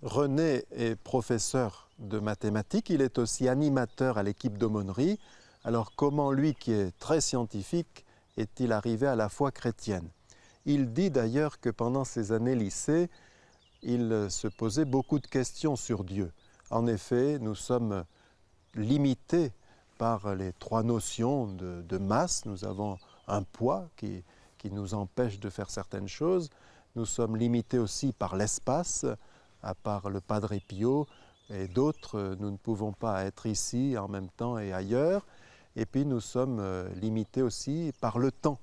René est professeur de mathématiques, il est aussi animateur à l'équipe d'aumônerie. Alors comment lui, qui est très scientifique, est-il arrivé à la foi chrétienne? Il dit d'ailleurs que pendant ses années lycée, il se posait beaucoup de questions sur Dieu. En effet, nous sommes limités par les trois notions de masse. Nous avons un poids qui nous empêche de faire certaines choses. Nous sommes limités aussi par l'espace, à part le Padre Pio et d'autres, nous ne pouvons pas être ici en même temps et ailleurs. Et puis nous sommes limités aussi par le temps.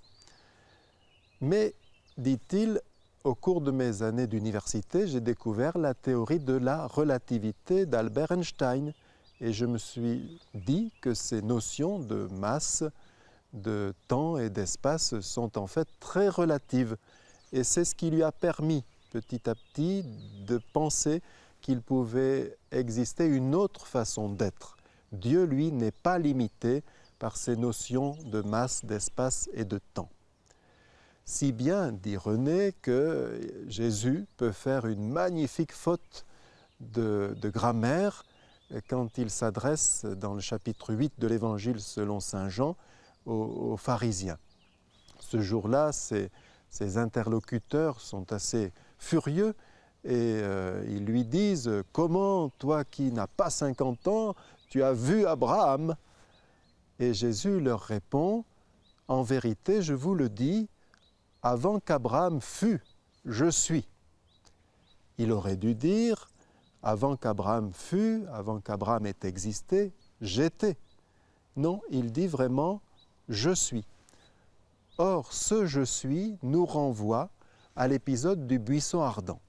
Mais, dit-il, au cours de mes années d'université, j'ai découvert la théorie de la relativité d'Albert Einstein. Et je me suis dit que ces notions de masse, de temps et d'espace sont en fait très relatives. Et c'est ce qui lui a permis, petit à petit, de penser qu'il pouvait exister une autre façon d'être. Dieu, lui, n'est pas limité par ces notions de masse, d'espace et de temps. Si bien, dit René, que Jésus peut faire une magnifique faute de grammaire quand il s'adresse dans le chapitre 8 de l'Évangile selon saint Jean aux pharisiens. Ce jour-là, ses interlocuteurs sont assez furieux et ils lui disent « Comment, toi qui n'as pas 50 ans, tu as vu Abraham ?» Et Jésus leur répond « En vérité, je vous le dis, avant qu'Abraham fût, je suis. » Il aurait dû dire « Avant qu'Abraham fût, avant qu'Abraham ait existé, j'étais. » Non, il dit vraiment « je suis ». Or, ce « je suis » nous renvoie à l'épisode du buisson ardent.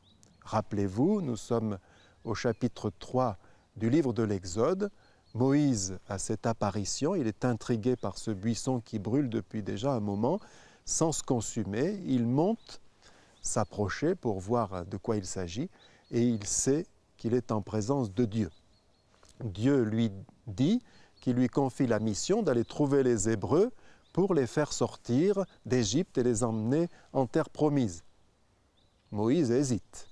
Rappelez-vous, nous sommes au chapitre 3 du livre de l'Exode. Moïse a cette apparition, il est intrigué par ce buisson qui brûle depuis déjà un moment, sans se consumer. Il monte s'approcher pour voir de quoi il s'agit et il sait qu'il est en présence de Dieu. Dieu lui dit qu'il lui confie la mission d'aller trouver les Hébreux pour les faire sortir d'Égypte et les emmener en terre promise. Moïse hésite.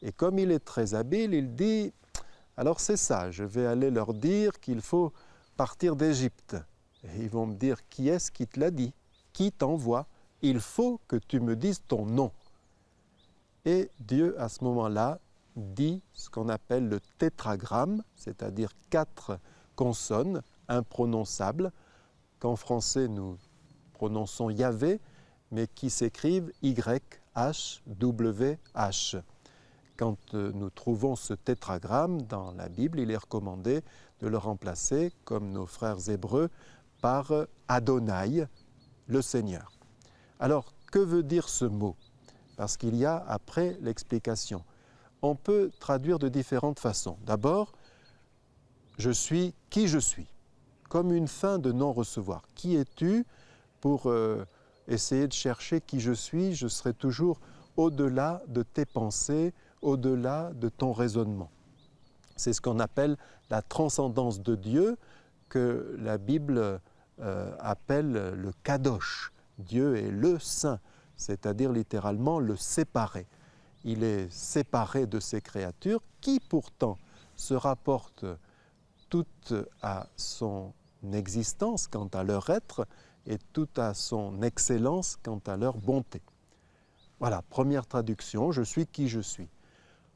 Et comme il est très habile, il dit « Alors c'est ça, je vais aller leur dire qu'il faut partir d'Égypte. » Et ils vont me dire « Qui est-ce qui te l'a dit? Qui t'envoie? Il faut que tu me dises ton nom. » Et Dieu, à ce moment-là, dit ce qu'on appelle le tétragramme, c'est-à-dire 4 consonnes imprononçables, qu'en français nous prononçons Yahvé, mais qui s'écrivent Y-H-W-H. Quand nous trouvons ce tétragramme dans la Bible, il est recommandé de le remplacer, comme nos frères hébreux, par Adonai, le Seigneur. Alors, que veut dire ce mot? Parce qu'il y a après l'explication. On peut traduire de différentes façons. D'abord, je suis qui je suis, comme une fin de non-recevoir. Qui es-tu? Pour essayer de chercher qui je suis, je serai toujours au-delà de tes pensées, au-delà de ton raisonnement. C'est ce qu'on appelle la transcendance de Dieu, que la Bible appelle le Kadosh. Dieu est le Saint, c'est-à-dire littéralement le séparé. Il est séparé de ses créatures qui pourtant se rapportent toutes à son existence quant à leur être et toutes à son excellence quant à leur bonté. Voilà, première traduction, je suis qui je suis.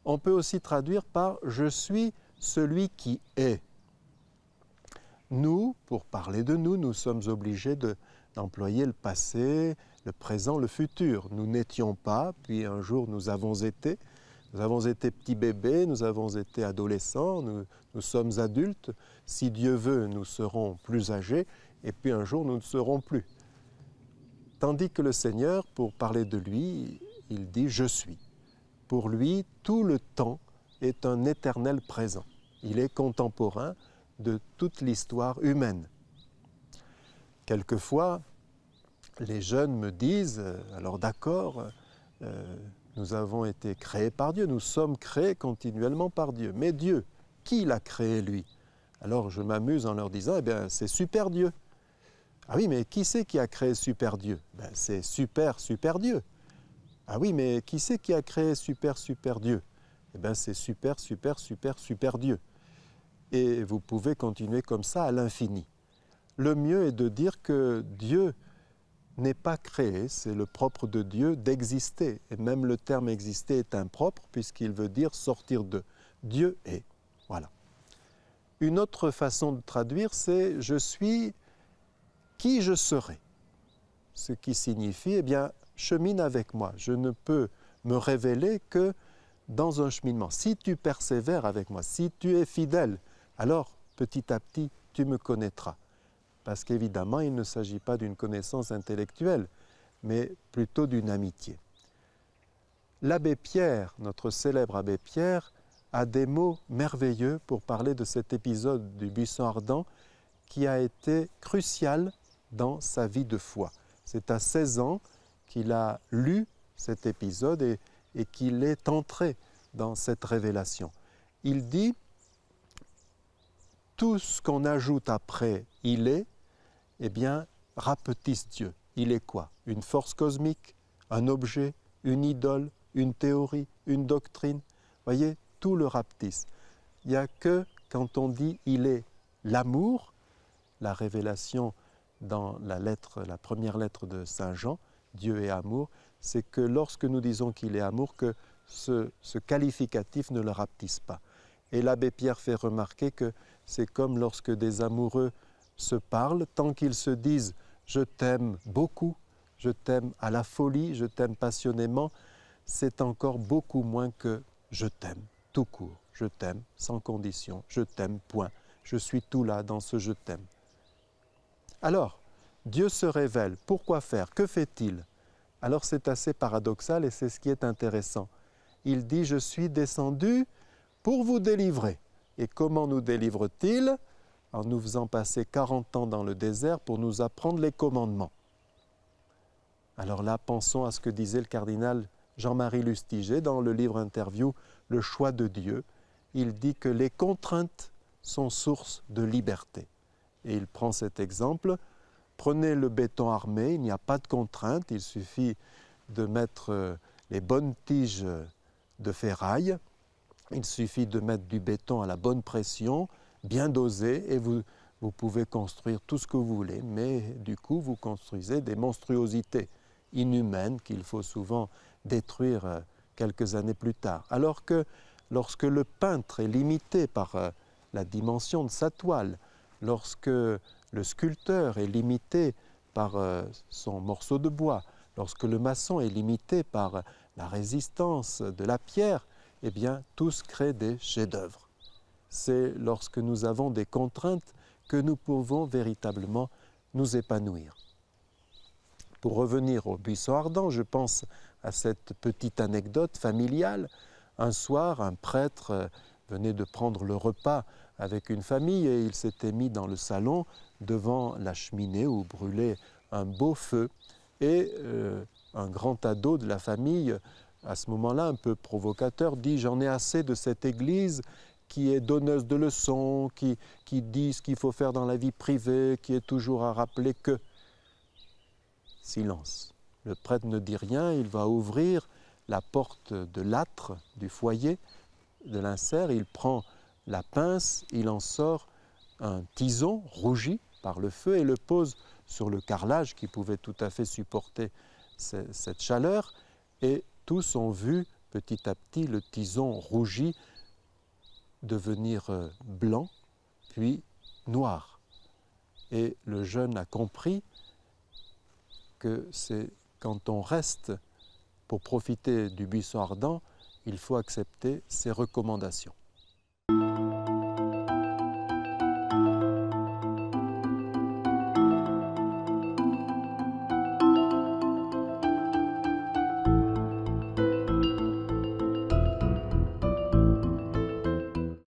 On peut aussi traduire par « je suis celui qui est ». Nous, pour parler de nous, nous sommes obligés d'employer le passé, le présent, le futur. Nous n'étions pas, puis un jour nous avons été petits bébés, nous avons été adolescents, nous sommes adultes. Si Dieu veut, nous serons plus âgés, et puis un jour nous ne serons plus. Tandis que le Seigneur, pour parler de lui, il dit « je suis ». Pour lui, tout le temps est un éternel présent. Il est contemporain de toute l'histoire humaine. Quelquefois, les jeunes me disent « alors d'accord, nous avons été créés par Dieu, nous sommes créés continuellement par Dieu. Mais Dieu, qui l'a créé lui ?» Alors je m'amuse en leur disant « eh bien c'est Super Dieu ». Ah oui, mais qui c'est qui a créé Super Dieu? Ben, c'est Super Dieu. Ah oui, mais qui c'est qui a créé Super Dieu? eh bien c'est super, super, super, super Dieu. Et vous pouvez continuer comme ça à l'infini. Le mieux est de dire que Dieu n'est pas créé, c'est le propre de Dieu d'exister. Et même le terme exister est impropre puisqu'il veut dire sortir de. Dieu est. Voilà. Une autre façon de traduire, c'est « je suis qui je serai ». Ce qui signifie, eh bien, chemine avec moi. Je ne peux me révéler que dans un cheminement. Si tu persévères avec moi, si tu es fidèle, alors petit à petit, tu me connaîtras. Parce qu'évidemment, il ne s'agit pas d'une connaissance intellectuelle, mais plutôt d'une amitié. L'abbé Pierre, notre célèbre abbé Pierre, a des mots merveilleux pour parler de cet épisode du buisson ardent qui a été crucial dans sa vie de foi. C'est à 16 ans qu'il a lu cet épisode et qu'il est entré dans cette révélation. Il dit « Tout ce qu'on ajoute après « il est », eh bien, rapetisse Dieu. Il est quoi? Une force cosmique, un objet, une idole, une théorie, une doctrine. Voyez, tout le rapetisse. Il n'y a que quand on dit « il est l'amour », la révélation dans la première lettre de Saint Jean, Dieu est amour, c'est que lorsque nous disons qu'il est amour, que ce qualificatif ne le rapetisse pas. Et l'abbé Pierre fait remarquer que c'est comme lorsque des amoureux se parlent, tant qu'ils se disent « je t'aime beaucoup »,« je t'aime à la folie »,« je t'aime passionnément », c'est encore beaucoup moins que « je t'aime » tout court. Je t'aime sans condition, je t'aime, point. Je suis tout là dans ce « je t'aime ». Alors, Dieu se révèle. Pourquoi faire? Que fait-il? Alors c'est assez paradoxal et c'est ce qui est intéressant. Il dit « je suis descendu pour vous délivrer ». Et comment nous délivre-t-il? En nous faisant passer 40 ans dans le désert pour nous apprendre les commandements. Alors là, pensons à ce que disait le cardinal Jean-Marie Lustiger dans le livre interview « Le choix de Dieu ». Il dit que les contraintes sont source de liberté. Et il prend cet exemple. Prenez le béton armé, il n'y a pas de contrainte, il suffit de mettre les bonnes tiges de ferraille, il suffit de mettre du béton à la bonne pression, bien dosé, et vous pouvez construire tout ce que vous voulez, mais du coup vous construisez des monstruosités inhumaines qu'il faut souvent détruire quelques années plus tard. Alors que lorsque le peintre est limité par la dimension de sa toile, lorsque le sculpteur est limité par son morceau de bois, lorsque le maçon est limité par la résistance de la pierre, eh bien, tous créent des chefs-d'œuvre. C'est lorsque nous avons des contraintes que nous pouvons véritablement nous épanouir. Pour revenir au buisson ardent, je pense à cette petite anecdote familiale. Un soir, un prêtre venait de prendre le repas avec une famille et il s'était mis dans le salon devant la cheminée où brûlait un beau feu. Et un grand ado de la famille, à ce moment-là un peu provocateur, dit « J'en ai assez de cette église qui est donneuse de leçons, qui dit ce qu'il faut faire dans la vie privée, qui est toujours à rappeler que… » Silence. Le prêtre ne dit rien, il va ouvrir la porte de l'âtre du foyer, de l'insert, il prend la pince, il en sort un tison rougi par le feu et le pose sur le carrelage qui pouvait tout à fait supporter cette chaleur. Et tous ont vu petit à petit le tison rougi devenir blanc, puis noir. Et le jeune a compris que c'est quand on reste pour profiter du buisson ardent, il faut accepter ses recommandations.